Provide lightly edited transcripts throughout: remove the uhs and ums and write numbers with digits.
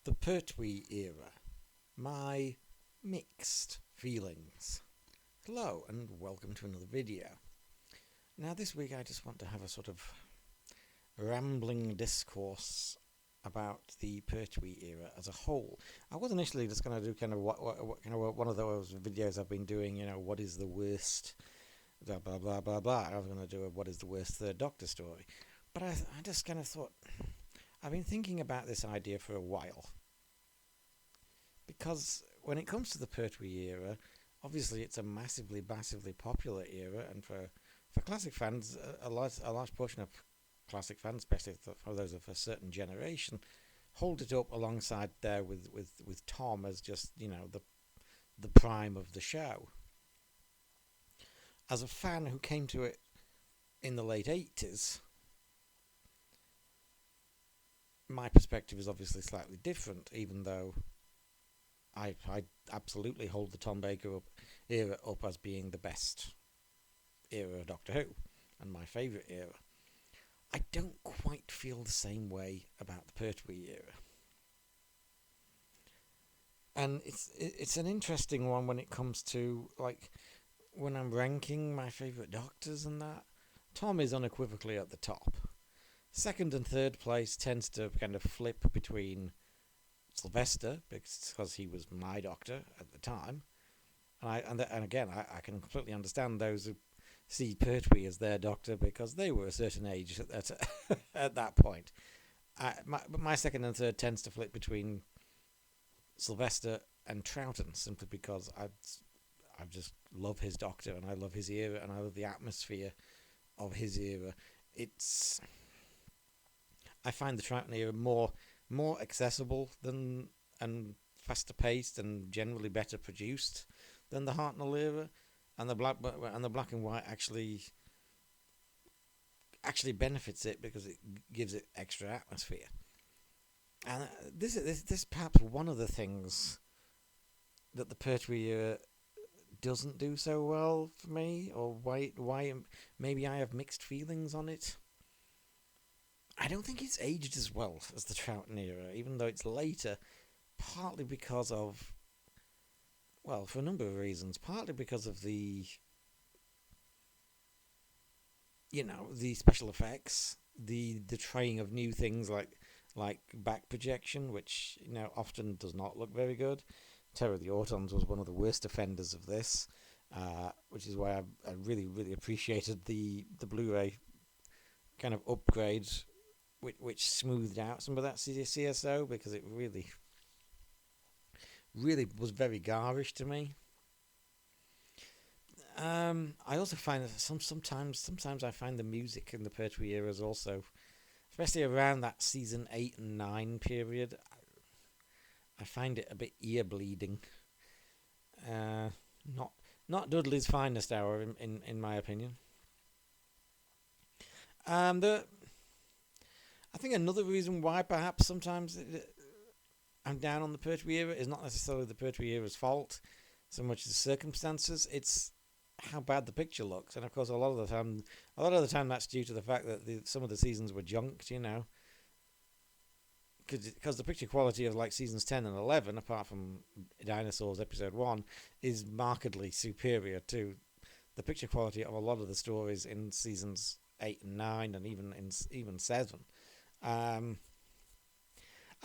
The Pertwee era. My mixed feelings. Hello and welcome to another video. Now this week I just want to have a sort of rambling discourse about the Pertwee era as a whole. I was initially just going to do kind of one of those videos I've been doing, what is the worst, blah blah blah blah blah. I was going to do a what is the worst Third Doctor story. But I just kind of thought, I've been thinking about this idea for a while. Because when it comes to the Pertwee era, obviously it's a massively popular era, and for classic fans, a large portion of classic fans, especially for those of a certain generation, hold it up alongside there with Tom as just, the prime of the show. As a fan who came to it in the late 80s, my perspective is obviously slightly different, even though I absolutely hold the Tom Baker era up as being the best era of Doctor Who and my favourite era. I don't quite feel the same way about the Pertwee era. And it's an interesting one when it comes to, like, when I'm ranking my favourite Doctors and that. Tom is unequivocally at the top. Second and third place tends to kind of flip between Sylvester, because he was my Doctor at the time, and again I can completely understand those who see Pertwee as their Doctor because they were a certain age at that point. My second and third tends to flip between Sylvester and Troughton, simply because I just love his Doctor and I love his era and I love the atmosphere of his era. I find the Troughton era more accessible than and faster paced and generally better produced than the Hartnell era, and the black and white actually benefits it because it gives it extra atmosphere. And this is perhaps one of the things that the Pertwee era doesn't do so well for me, or why maybe I have mixed feelings on it. I don't think it's aged as well as the Troughton era, even though it's later, partly because of, well, for a number of reasons. Partly because of the special effects, the trying of new things like back projection, which, often does not look very good. Terror of the Autons was one of the worst offenders of this, which is why I really, really appreciated the Blu-ray kind of upgrade, which smoothed out some of that CSO, because it really was very garish to me. I also find that sometimes I find the music in the Pertwee era is also, especially around that season 8 and 9 period, I find it a bit ear bleeding. Not Dudley's finest hour in my opinion. I think another reason why perhaps sometimes I'm down on the Pertwee era is not necessarily the Pertwee era's fault so much as the circumstances. It's how bad the picture looks, and of course a lot of the time that's due to the fact that some of the seasons were junked, because the picture quality of like seasons 10 and 11, apart from Dinosaurs episode 1, is markedly superior to the picture quality of a lot of the stories in seasons 8 and 9 and even 7. And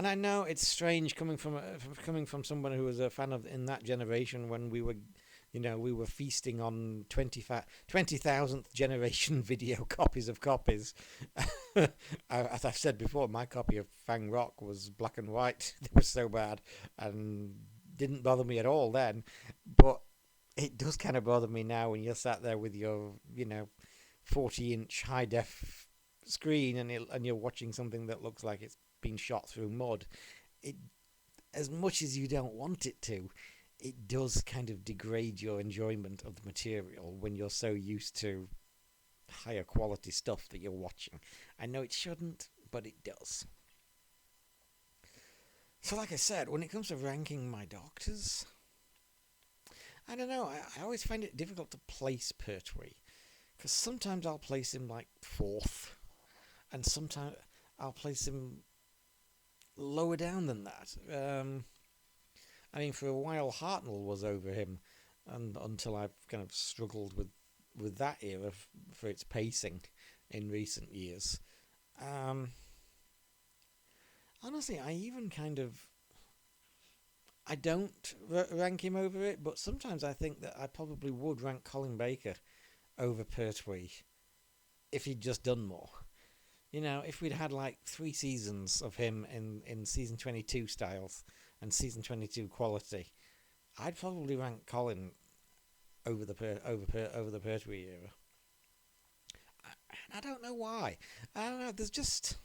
I know it's strange coming from someone who was a fan of in that generation when we were feasting on 20,000th generation video copies of copies. As I've said before, my copy of Fang Rock was black and white. It was so bad and didn't bother me at all then, but it does kind of bother me now when you're sat there with your 40-inch high def screen and you're watching something that looks like it's been shot through mud. It, as much as you don't want it to, it does kind of degrade your enjoyment of the material when you're so used to higher quality stuff that you're watching. I know it shouldn't, but it does. So like I said, when it comes to ranking my Doctors, I don't know, I always find it difficult to place Pertwee, because sometimes I'll place him like 4th, and sometimes I'll place him lower down than that. I mean, for a while, Hartnell was over him, and until I've kind of struggled with that era for its pacing in recent years. Um, Honestly, I even kind of I don't rank him over it, but sometimes I think that I probably would rank Colin Baker over Pertwee if he'd just done more. You know, if we'd had like 3 seasons of him in season 22 styles and season 22 quality, I'd probably rank Colin over the Pertwee era. I don't know why. I don't know. There's just,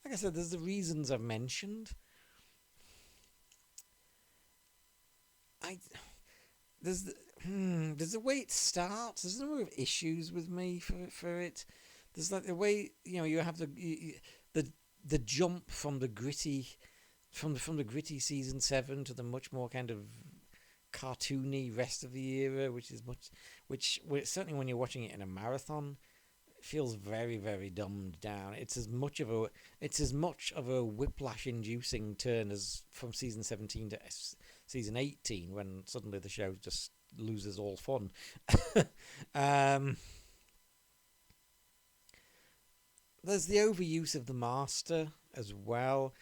like I said, there's the reasons I've mentioned. I there's the way it starts. There's a number of issues with me for it. There's like the way you have the the jump from the gritty from the gritty season 7 to the much more kind of cartoony rest of the era, which certainly when you're watching it in a marathon feels very very dumbed down. It's as much of a whiplash inducing turn as from season 17 to season 18 when suddenly the show just loses all fun. um, there's the overuse of the Master as well.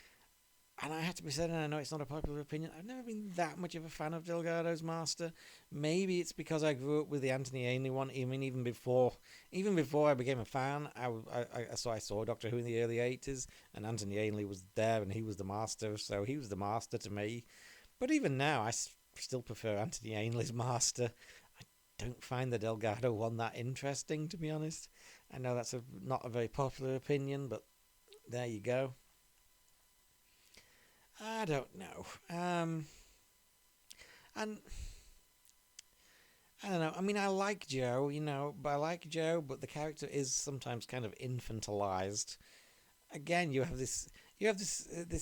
And I have to be said, and I know it's not a popular opinion, I've never been that much of a fan of Delgado's Master. Maybe it's because I grew up with the Anthony Ainley one. Even before I became a fan, I saw Doctor Who in the early 80s, and Anthony Ainley was there, and he was the Master, so he was the Master to me. But even now, I still prefer Anthony Ainley's Master. I don't find the Delgado one that interesting, to be honest. I know that's not a very popular opinion, but there you go. I don't know. And I don't know. I mean, I like Joe, but the character is sometimes kind of infantilized. Again, this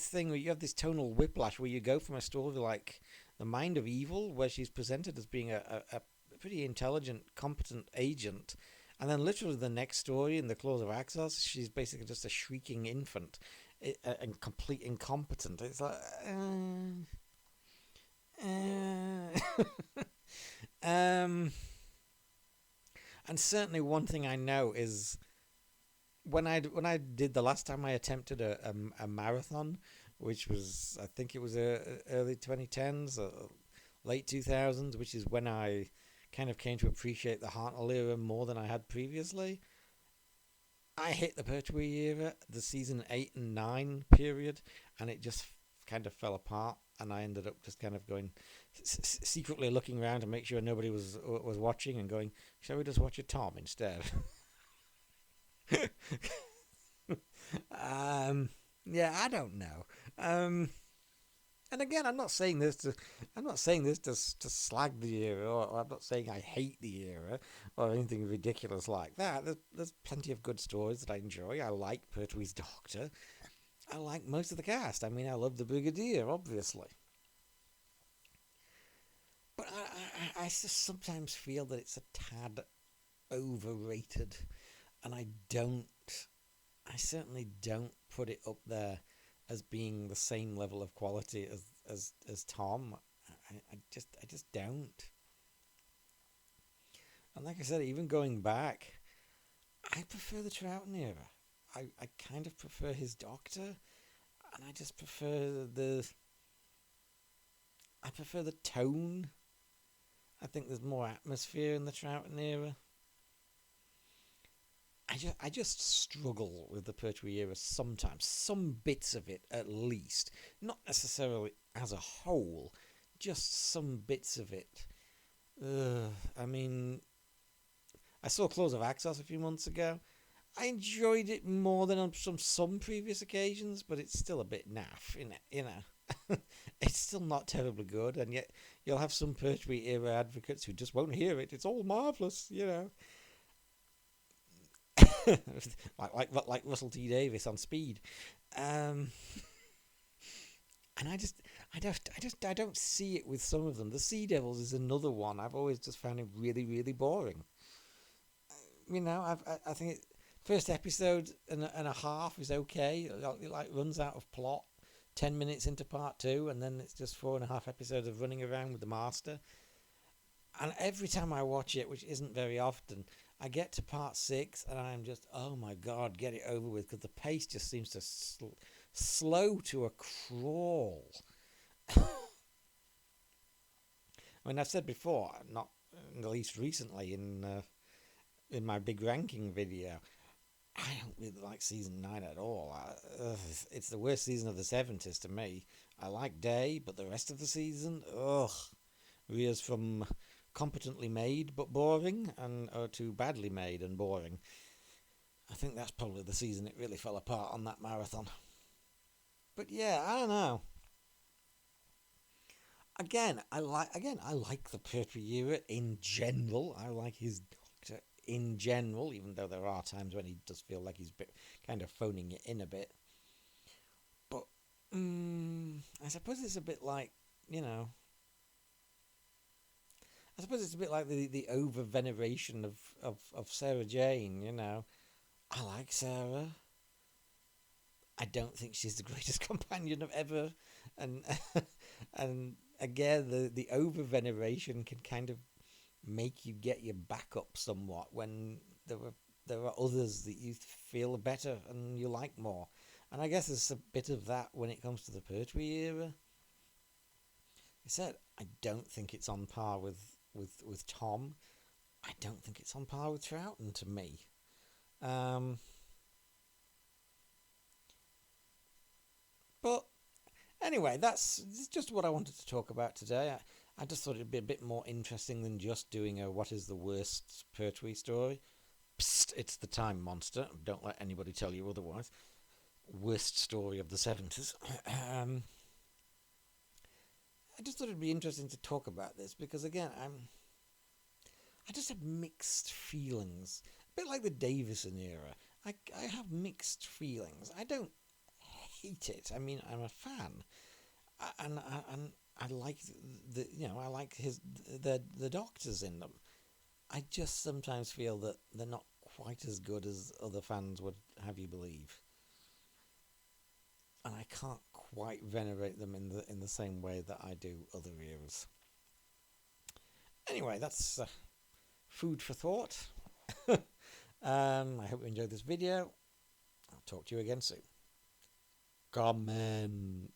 thing where you have this tonal whiplash where you go from a story like The Mind of Evil, where she's presented as being a pretty intelligent, competent agent, and then literally the next story in The Claws of Axos, she's basically just a shrieking infant and complete incompetent. It's like, um, and certainly one thing I know is when I did the last time I attempted a marathon, which was I think it was early 2010s, late 2000s, which is when I kind of came to appreciate the Hartnell era more than I had previously. I hit the Pertwee era, the season 8 and 9 period, and it just kind of fell apart. And I ended up just kind of going secretly looking around to make sure nobody was watching, and going, "Shall we just watch a Tom instead?" Yeah, I don't know. And again, I'm not saying this to slag the era, or I'm not saying I hate the era or anything ridiculous like that. There's plenty of good stories that I enjoy. I like Pertwee's Doctor. I like most of the cast. I mean, I love the Brigadier, obviously. But I just sometimes feel that it's a tad overrated, and I certainly don't put it up there as being the same level of quality as Tom. I just don't. And like I said, even going back, I prefer the Troughton era. I kind of prefer his Doctor, and I just prefer the tone. I think there's more atmosphere in the Troughton era. I just struggle with the Pertwee era sometimes. Some bits of it, at least. Not necessarily as a whole, just some bits of it. I mean, I saw Claws of Axos a few months ago. I enjoyed it more than on some previous occasions, but it's still a bit naff, It's still not terribly good, and yet you'll have some Pertwee era advocates who just won't hear it. It's all marvellous. like Russell T Davies on Speed, and I don't see it with some of them. The Sea Devils is another one. I've always just found it really really boring. I think first episode and a half is okay. It like runs out of plot 10 minutes into part 2, and then it's just 4.5 episodes of running around with the Master. And every time I watch it, which isn't very often, I get to part 6 and I'm just, oh my God, get it over with, because the pace just seems to slow to a crawl. I mean, I've said before, not at least recently in my big ranking video, I don't really like season 9 at all. It's the worst season of the 70s to me. I like Day, but the rest of the season, ugh, veers from competently made but boring to badly made and boring. I think that's probably the season it really fell apart on that marathon. But yeah, I don't know. I like the Pertwee era in general. I like his Doctor in general, even though there are times when he does feel like he's kind of phoning it in a bit. But I suppose it's a bit like, you know, I suppose it's a bit like the over veneration of Sarah Jane, you know. I like Sarah. I don't think she's the greatest companion of ever, and and again the over veneration can kind of make you get your back up somewhat when there are others that you feel better and you like more, and I guess there's a bit of that when it comes to the Pertwee era. I said I don't think it's on par with Tom. I don't think it's on par with Troughton to me. But anyway, that's just what I wanted to talk about today. I just thought it'd be a bit more interesting than just doing a what is the worst Pertwee story. Psst, it's the Time Monster. Don't let anybody tell you otherwise. Worst story of the 70s. I just thought it'd be interesting to talk about this because, again, I just have mixed feelings. A bit like the Davison era. I have mixed feelings. I don't hate it. I mean, I'm a fan, and I like I like the doctors in them. I just sometimes feel that they're not quite as good as other fans would have you believe, and I can't quite venerate them in the same way that I do other eras. Anyway, that's food for thought. I hope you enjoyed this video. I'll talk to you again soon. Comment.